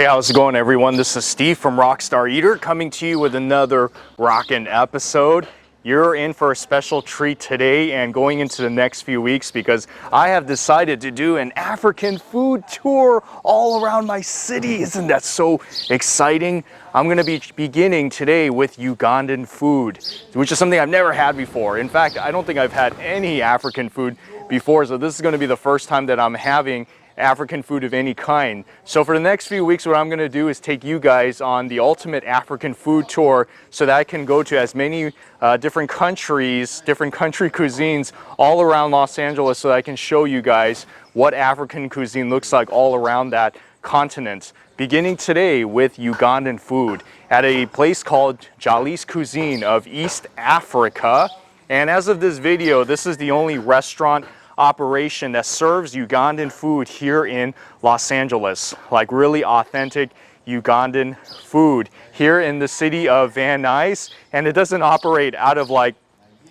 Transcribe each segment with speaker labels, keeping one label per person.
Speaker 1: Hey, how's it going, everyone? This is Steve from Rockstar Eater coming to you with another rockin' episode. You're in for a special treat today and going into the next few weeks because I have decided to do an African food tour all around my city. Isn't that so exciting? I'm going to be beginning today with Ugandan food, which is something I've never had before. In fact, I don't think I've had any African food before, so this is going to be the first time that I'm having African food of any kind. So for the next few weeks, what I'm going to do is take you guys on the ultimate African food tour so that I can go to as many different countries, different country cuisines all around Los Angeles so that I can show you guys what African cuisine looks like all around that continent. Beginning today with Ugandan food at a place called Jaliz Cuisine of East Africa. And as of this video, this is the only restaurant operation that serves Ugandan food here in Los Angeles, like really authentic Ugandan food here in the city of Van Nuys. And it doesn't operate out of Van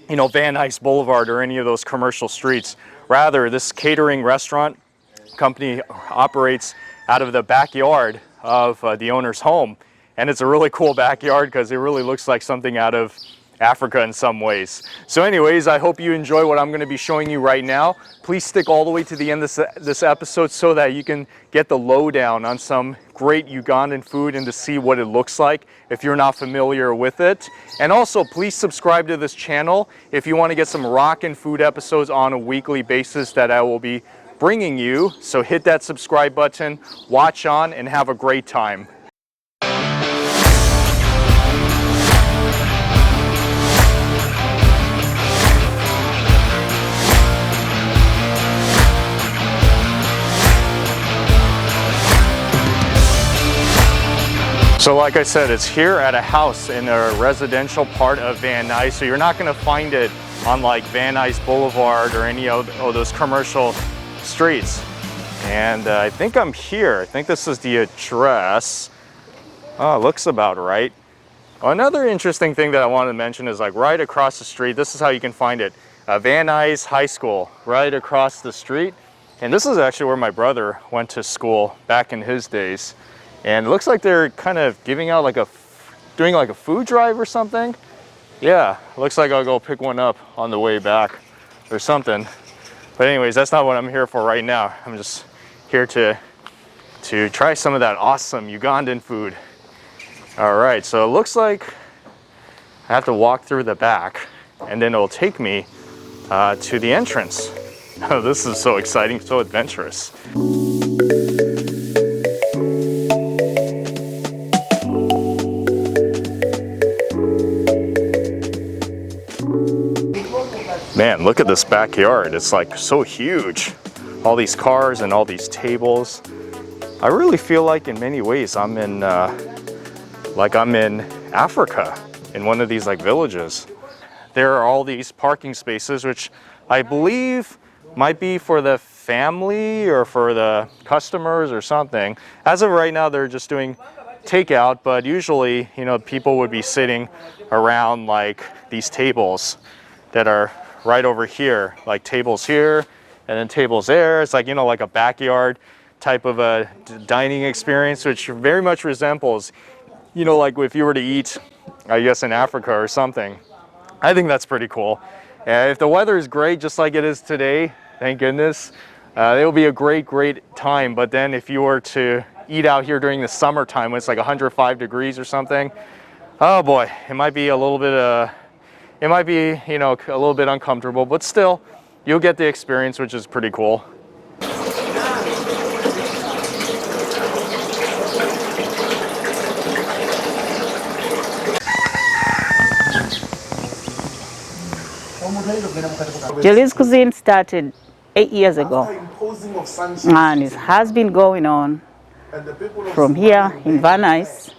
Speaker 1: Nuys Boulevard or any of those commercial streets. Rather, this catering restaurant company operates out of the backyard of the owner's home. And it's a really cool backyard because it really looks like something out of Africa in some ways. So anyways, I hope you enjoy what I'm going to be showing you right now. Please stick all the way to the end of this episode so that you can get the lowdown on some great Ugandan food and to see what it looks like if you're not familiar with it. And also, please subscribe to this channel if you want to get some rockin' food episodes on a weekly basis that I will be bringing you. So hit that subscribe button, watch on, and have a great time. So like I said, it's here at a house in a residential part of Van Nuys. So you're not going to find it on like Van Nuys Boulevard or any of those commercial streets. And I think I'm here. I think this is the address. Oh, looks about right. Another interesting thing that I wanted to mention is like right across the street. This is how you can find it. Van Nuys High School, right across the street. And this is actually where my brother went to school back in his days. And it looks like they're kind of giving out doing like a food drive or something. Yeah, looks like I'll go pick one up on the way back or something. But anyways, that's not what I'm here for right now. I'm just here to try some of that awesome Ugandan food. All right, so it looks like I have to walk through the back and then it'll take me to the entrance. Oh, this is so exciting, so adventurous. Man, look at this backyard. It's like so huge. All these cars and all these tables. I really feel like in many ways I'm in Africa in one of these like villages. There are all these parking spaces, which I believe might be for the family or for the customers or something. As of right now, they're just doing takeout, but usually, people would be sitting around like these tables that are right over here, like tables here and then tables there. It's like, like a backyard type of a dining experience, which very much resembles, like if you were to eat, I guess, in Africa or something. I think that's pretty cool. And if the weather is great, just like it is today, thank goodness, it'll be a great time. But then if you were to eat out here during the summertime when it's like 105 degrees or something, oh boy, it might be a little bit a little bit uncomfortable, but still, you'll get the experience, which is pretty cool.
Speaker 2: Jaliz Cuisine started 8 years ago, and it has been going on from here in Van Nuys,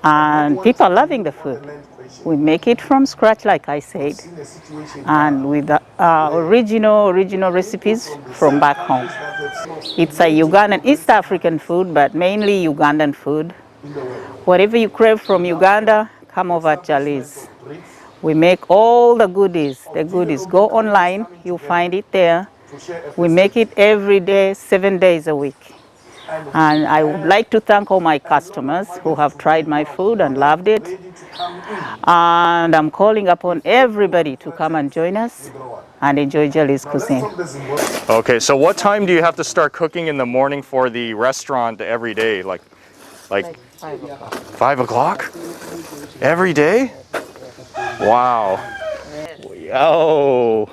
Speaker 2: and people are loving the food. We make it from scratch, like I said, and with original recipes from back home. It's a Ugandan, East African food, but mainly Ugandan food. Whatever you crave from Uganda, come over at Jaliz. We make all the goodies. Go online, you'll find it there. We make it every day, 7 days a week. And I would like to thank all my customers who have tried my food and loved it. And I'm calling upon everybody to come and join us and enjoy Jaliz Cuisine.
Speaker 1: Okay, so what time do you have to start cooking in the morning for the restaurant every day? Like
Speaker 2: 5 o'clock.
Speaker 1: 5 o'clock? Every day? Wow. Oh,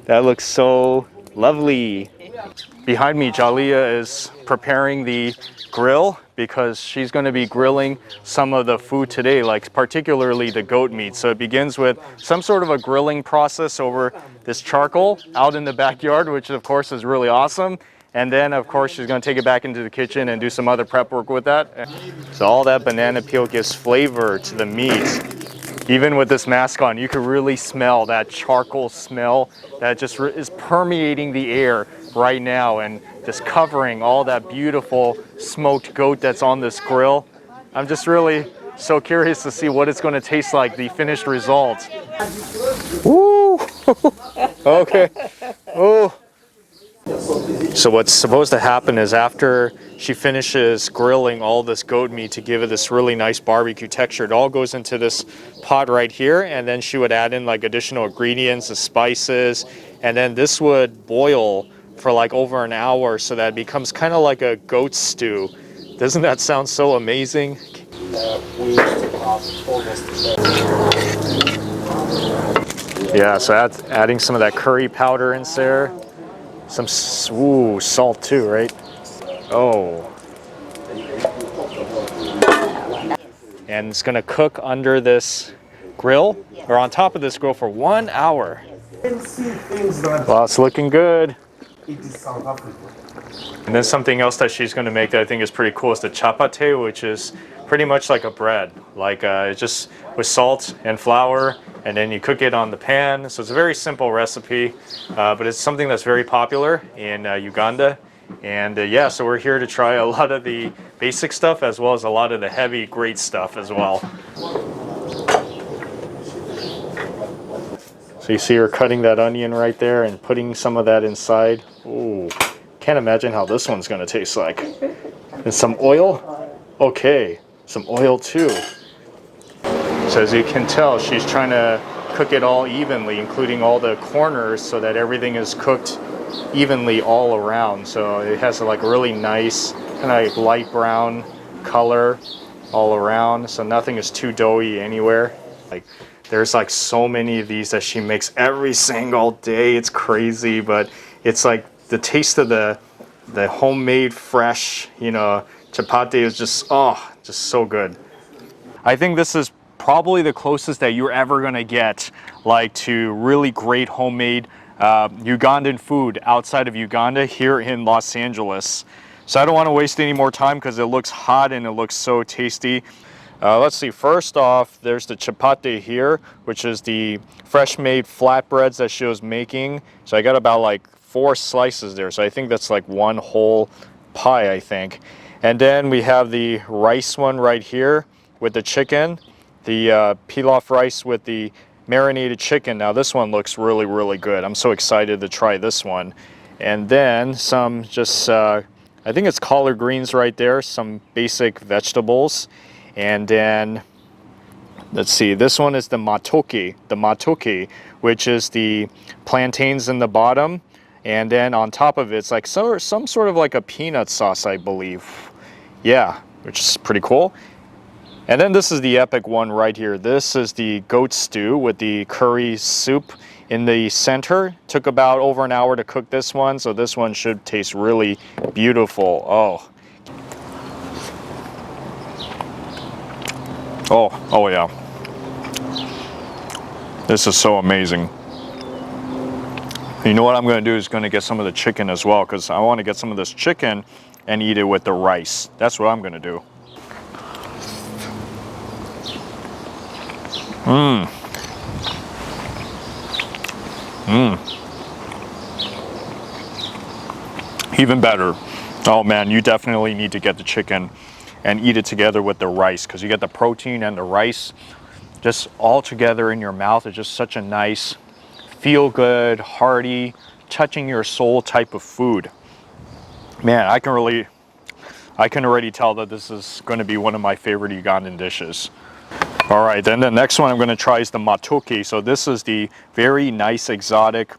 Speaker 1: that looks so lovely. Behind me, Jalia is preparing the grill because she's going to be grilling some of the food today, like particularly the goat meat. So it begins with some sort of a grilling process over this charcoal out in the backyard, which of course is really awesome. And then of course she's going to take it back into the kitchen and do some other prep work with that. So all that banana peel gives flavor to the meat. Even with this mask on, you can really smell that charcoal smell that just is permeating the air right now and just covering all that beautiful smoked goat that's on this grill. I'm just really so curious to see what it's going to taste like, the finished result. Woo! Okay. Oh. So what's supposed to happen is after she finishes grilling all this goat meat to give it this really nice barbecue texture, it all goes into this pot right here, and then she would add in like additional ingredients, the spices, and then this would boil for like over an hour so that it becomes kind of like a goat stew. Doesn't that sound so amazing? Yeah, so that's adding some of that curry powder in there. Some salt too, right? Oh. And it's gonna cook under this grill, or on top of this grill for 1 hour. Well, it's looking good. And then something else that she's gonna make that I think is pretty cool is the chapati, which is pretty much like a bread. Like it's just with salt and flour, and then you cook it on the pan. So it's a very simple recipe, but it's something that's very popular in Uganda. And yeah, so we're here to try a lot of the basic stuff as well as a lot of the heavy, great stuff as well. So you see her cutting that onion right there and putting some of that inside. Ooh, can't imagine how this one's gonna taste like. And some oil? Okay, some oil too. So as you can tell, she's trying to cook it all evenly, including all the corners, so that everything is cooked evenly all around. So it has like a really nice kind of like light brown color all around. So nothing is too doughy anywhere. Like there's like so many of these that she makes every single day. It's crazy, but it's like the taste of the homemade fresh, you know, chapati is just, oh, just so good. I think this is probably the closest that you're ever gonna get like to really great homemade Ugandan food outside of Uganda here in Los Angeles. So I don't want to waste any more time because it looks hot and it looks so tasty. Let's see, first off, there's the chapati here, which is the fresh made flatbreads that she was making. So I got about like 4 slices there. So I think that's like one whole pie, I think. And then we have the rice one right here with the chicken, the pilaf rice with the marinated chicken. Now this one looks really, really good. I'm so excited to try this one. And then some just, I think it's collard greens right there, some basic vegetables. And then, let's see, this one is the matooke, which is the plantains in the bottom. And then on top of it, it's like some sort of like a peanut sauce, I believe. Yeah, which is pretty cool. And then this is the epic one right here. This is the goat stew with the curry soup in the center. Took about over an hour to cook this one, so this one should taste really beautiful. Oh yeah. This is so amazing. You know what I'm gonna do is gonna get some of the chicken as well, because I wanna get some of this chicken and eat it with the rice. That's what I'm gonna do. Even better. Oh man, you definitely need to get the chicken and eat it together with the rice, because you get the protein and the rice just all together in your mouth. It's just such a nice, feel good, hearty, touching your soul type of food. Man, I can really I can already tell that this is going to be one of my favorite Ugandan dishes. All right, then the next one I'm going to try is the matooke. So this is the very nice exotic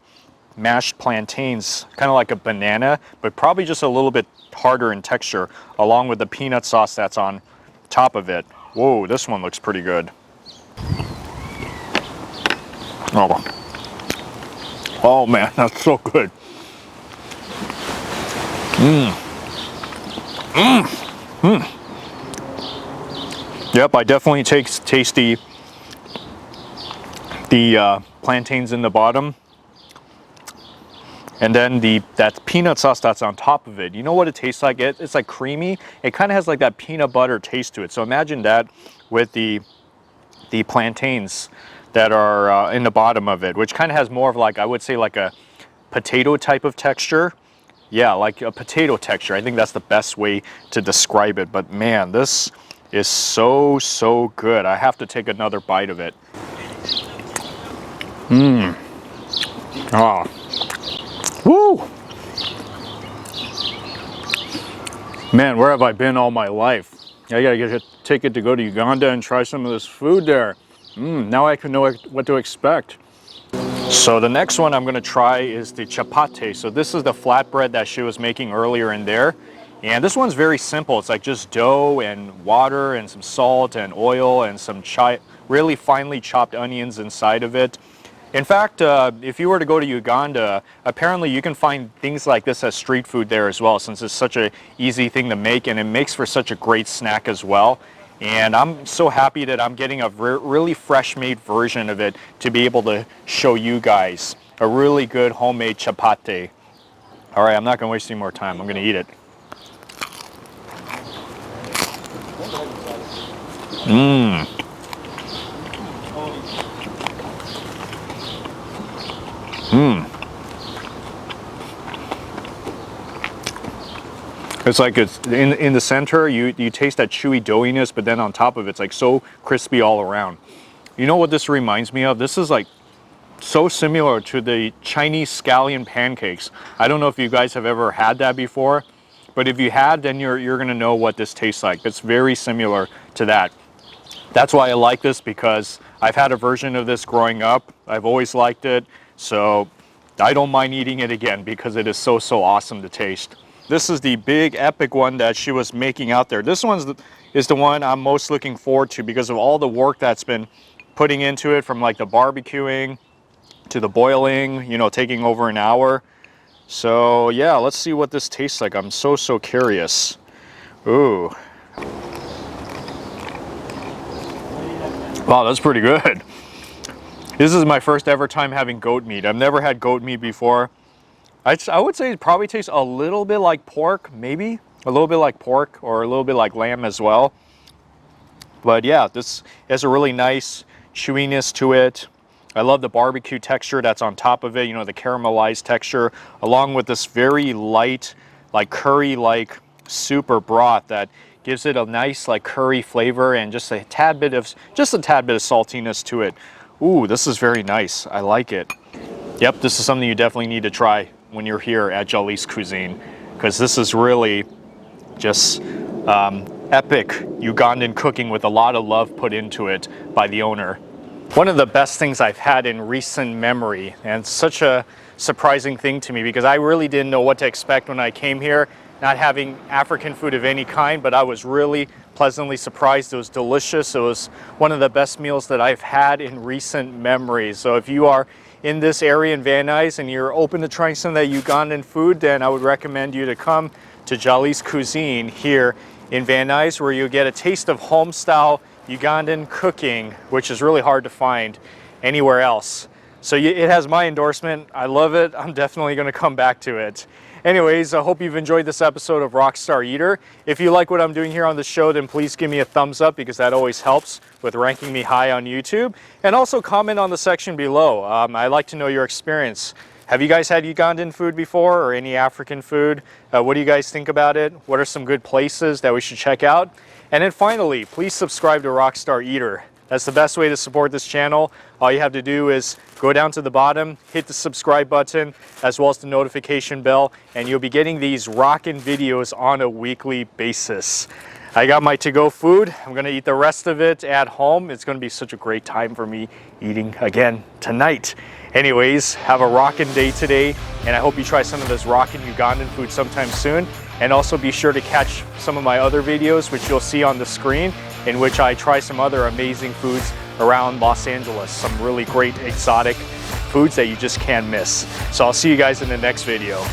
Speaker 1: mashed plantains, kind of like a banana, but probably just a little bit harder in texture, along with the peanut sauce that's on top of it. Whoa, this one looks pretty good. Oh man, that's so good. Yep, I definitely taste the plantains in the bottom, and then that peanut sauce that's on top of it. You know what it tastes like? It's like creamy. It kind of has like that peanut butter taste to it. So imagine that with the plantains that are in the bottom of it, which kind of has more of like, I would say like a potato type of texture. Yeah, like a potato texture. I think that's the best way to describe it. But man, this is so good. I have to take another bite of it. Oh. Woo! Man, where have I been all my life? I gotta take it to go to Uganda and try some of this food there. Now I can know what to expect. So the next one I'm gonna try is the chapati. So this is the flatbread that she was making earlier in there. And this one's very simple. It's like just dough and water and some salt and oil and some really finely chopped onions inside of it. In fact, if you were to go to Uganda, apparently you can find things like this as street food there as well, since it's such an easy thing to make, and it makes for such a great snack as well. And I'm so happy that I'm getting a really fresh made version of it to be able to show you guys a really good homemade chapati. All right, I'm not gonna waste any more time. I'm gonna eat it. It's like it's in the center, you taste that chewy doughiness, but then on top of it, it's like so crispy all around. You know what this reminds me of? This is like so similar to the Chinese scallion pancakes. I don't know if you guys have ever had that before, but if you had, then you're gonna know what this tastes like. It's very similar to that. That's why I like this, because I've had a version of this growing up. I've always liked it, so I don't mind eating it again because it is so awesome to taste. This is the big epic one that she was making out there. This one is the one I'm most looking forward to because of all the work that's been putting into it, from like the barbecuing to the boiling, you know, taking over an hour. So yeah, let's see what this tastes like. I'm so curious. Ooh. Wow, that's pretty good. This is my first ever time having goat meat. I've never had goat meat before. I would say it probably tastes a little bit like pork, maybe a little bit like pork, or a little bit like lamb as well. But yeah, this has a really nice chewiness to it. I love the barbecue texture that's on top of it, you know, the caramelized texture, along with this very light, like curry-like soup or broth that gives it a nice like curry flavor and just a tad bit of saltiness to it. Ooh, this is very nice. I like it. Yep, this is something you definitely need to try when you're here at Jaliz Cuisine, because this is really just epic Ugandan cooking with a lot of love put into it by the owner. One of the best things I've had in recent memory, and such a surprising thing to me because I really didn't know what to expect when I came here, not having African food of any kind, but I was really pleasantly surprised. It was delicious. It was one of the best meals that I've had in recent memory. So if you are in this area in Van Nuys and you're open to trying some of that Ugandan food, then I would recommend you to come to Jaliz Cuisine here in Van Nuys, where you get a taste of home-style Ugandan cooking, which is really hard to find anywhere else. So it has my endorsement. I love it. I'm definitely going to come back to it. Anyways, I hope you've enjoyed this episode of Rockstar Eater. If you like what I'm doing here on the show, then please give me a thumbs up, because that always helps with ranking me high on YouTube. And also comment on the section below. I'd like to know your experience. Have you guys had Ugandan food before, or any African food? What do you guys think about it? What are some good places that we should check out? And then finally, please subscribe to Rockstar Eater. That's the best way to support this channel. All you have to do is go down to the bottom, hit the subscribe button, as well as the notification bell, and you'll be getting these rockin' videos on a weekly basis. I got my to-go food. I'm gonna eat the rest of it at home. It's gonna be such a great time for me eating again tonight. Anyways, have a rockin' day today, and I hope you try some of this rockin' Ugandan food sometime soon. And also be sure to catch some of my other videos, which you'll see on the screen, in which I try some other amazing foods around Los Angeles. Some really great exotic foods that you just can't miss. So I'll see you guys in the next video.